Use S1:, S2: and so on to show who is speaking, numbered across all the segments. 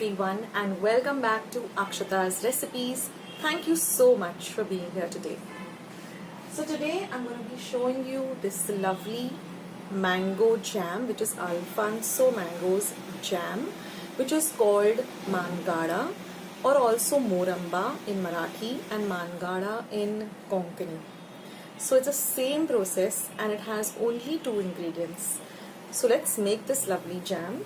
S1: everyone and welcome back to Akshata's recipes. Thank you so much for being here today. So today I'm going to be showing you this lovely mango jam, which is Alphonso mango's jam, which is called Mangada or also Muramba in Marathi and Mangada in Konkani. So it's the same process and it has only two ingredients. So let's make this lovely jam.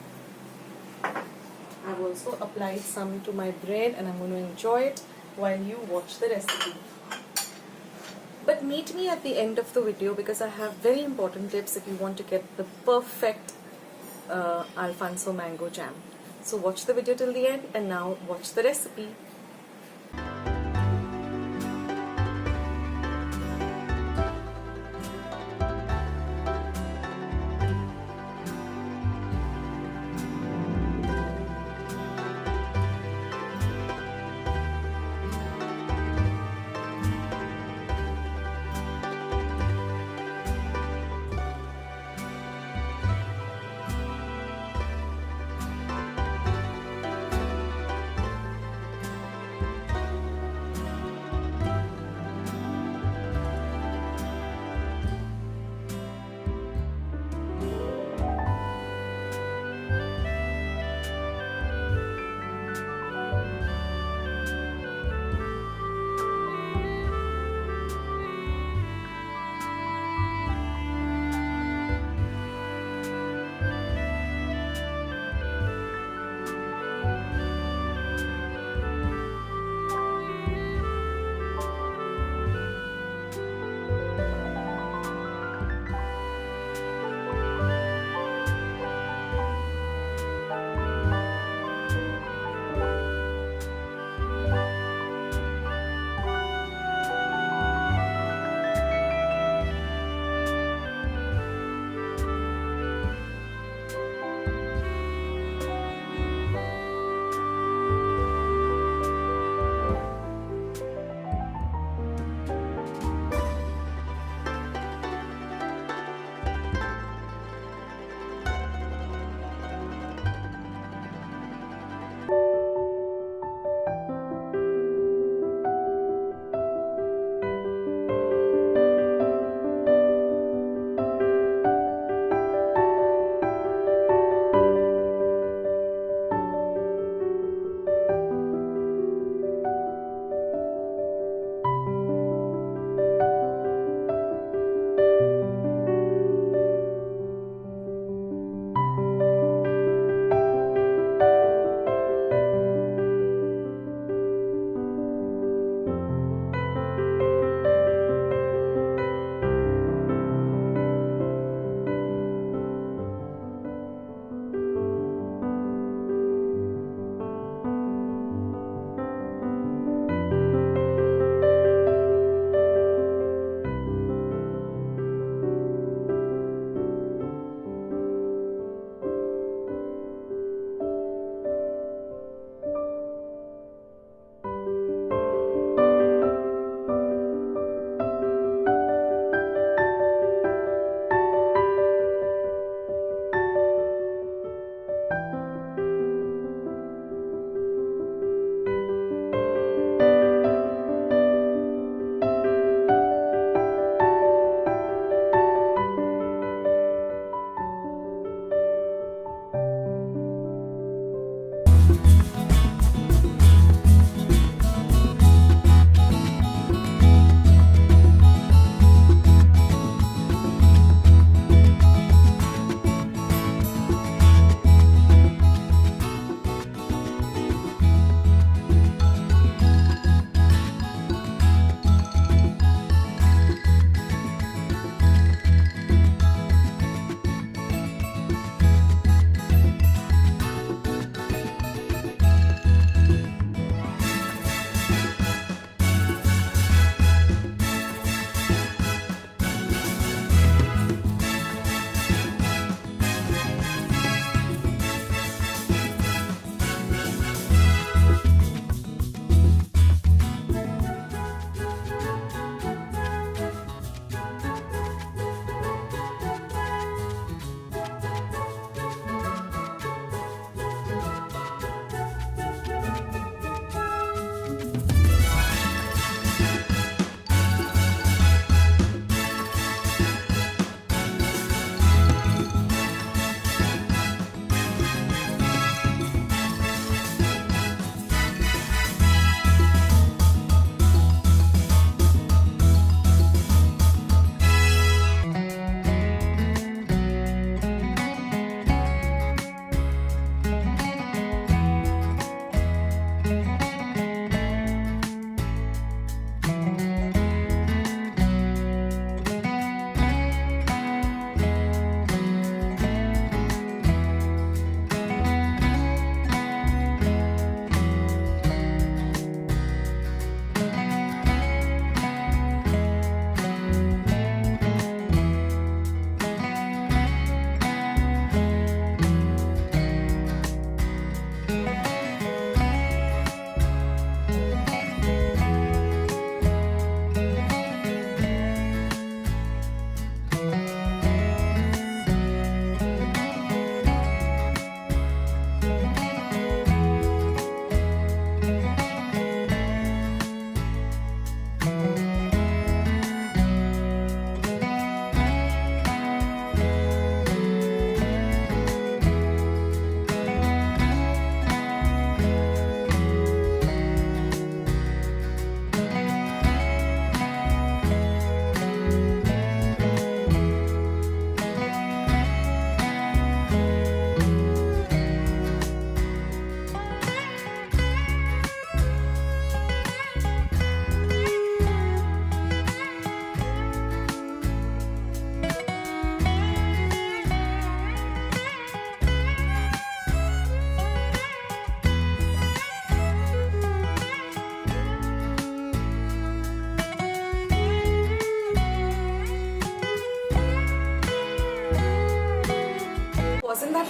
S1: I've also applied some to my bread and I'm going to enjoy it while you watch the recipe. But meet me at the end of the video because I have very important tips if you want to get the perfect Alphonso mango jam. So watch the video till the end and now watch the recipe.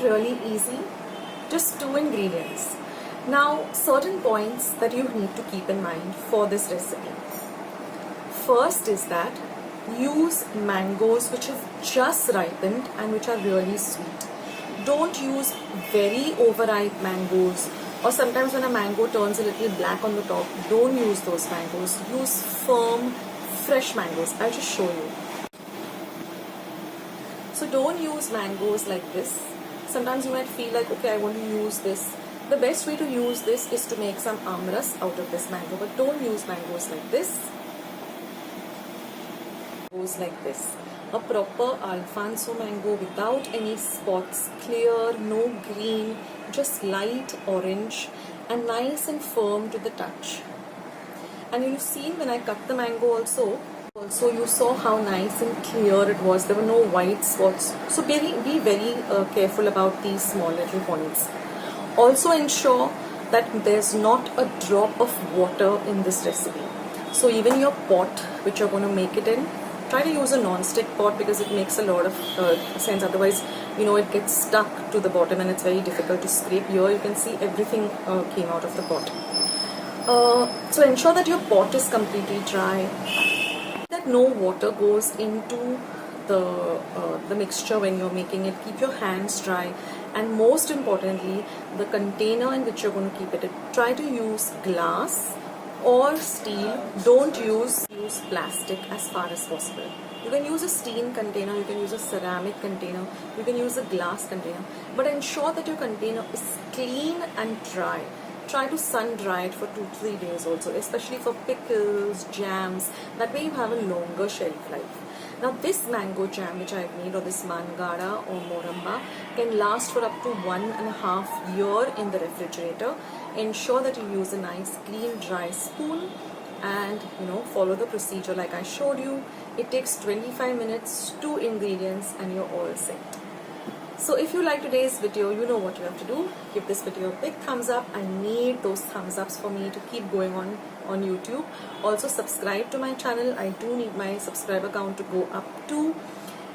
S1: are really easy, just 2 ingredients. Now, certain points that you need to keep in mind for this recipe. First is that use mangoes which have just ripened and which are really sweet. Don't use very overripe mangoes, or sometimes when a mango turns a little black on the top, don't use those mangoes. Use firm, fresh mangoes. I'll just show you. So don't use mangoes like this. Sometimes you might feel like, okay, I want to use this. The best way to use this is to make some amras out of this mango, but don't use mangoes like this. Goes like this. A proper Alphonso mango without any spots, clear, no green, just light orange and nice and firm to the touch. And you've seen when I cut the mango also you saw how nice and clear it was. There were no white spots. So be very careful about these small little points. Also ensure that there's not a drop of water in this recipe. So even your pot which you're going to make it in, try to use a non-stick pot because it makes a lot of sense. Otherwise, it gets stuck to the bottom and it's very difficult to scrape. Here you can see everything came out of the pot. So ensure that your pot is completely dry, that no water goes into the mixture when you're making it. Keep your hands dry, and most importantly, the container in which you're going to keep it. Try to use glass or steel. Don't use plastic as far as possible. You can use a steel container, you can use a ceramic container, you can use a glass container, but ensure that your container is clean and dry. Try to sun dry it for 2-3 days also, especially for pickles, jams. That way you have a longer shelf life. Now this mango jam which I've made, or this Mangada or Muramba, can last for up to 1.5 years in the refrigerator. Ensure that you use a nice clean dry spoon and follow the procedure like I showed you. It takes 25 minutes, 2 ingredients, and you're all set. So if you like today's video, you know what you have to do. Give this video a big thumbs up. I need those thumbs ups for me to keep going on YouTube. Also subscribe to my channel. I do need my subscriber count to go up too.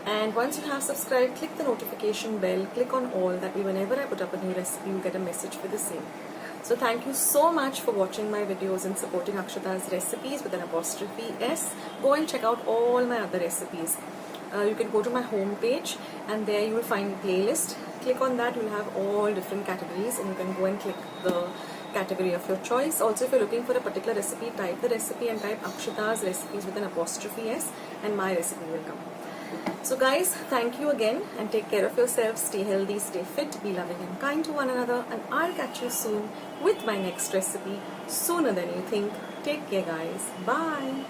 S1: And once you have subscribed, click the notification bell, click on all, that way whenever I put up a new recipe, you get a message for the same. So thank you so much for watching my videos and supporting Akshata's recipes with an apostrophe S. Go and check out all my other recipes. You can go to my home page and there you will find a playlist. Click on that, you will have all different categories and you can go and click the category of your choice. Also, if you're looking for a particular recipe, type the recipe and type Akshata's recipes with an apostrophe S and my recipe will come. So guys, thank you again and take care of yourselves. Stay healthy, stay fit, be loving and kind to one another, and I'll catch you soon with my next recipe, sooner than you think. Take care guys. Bye.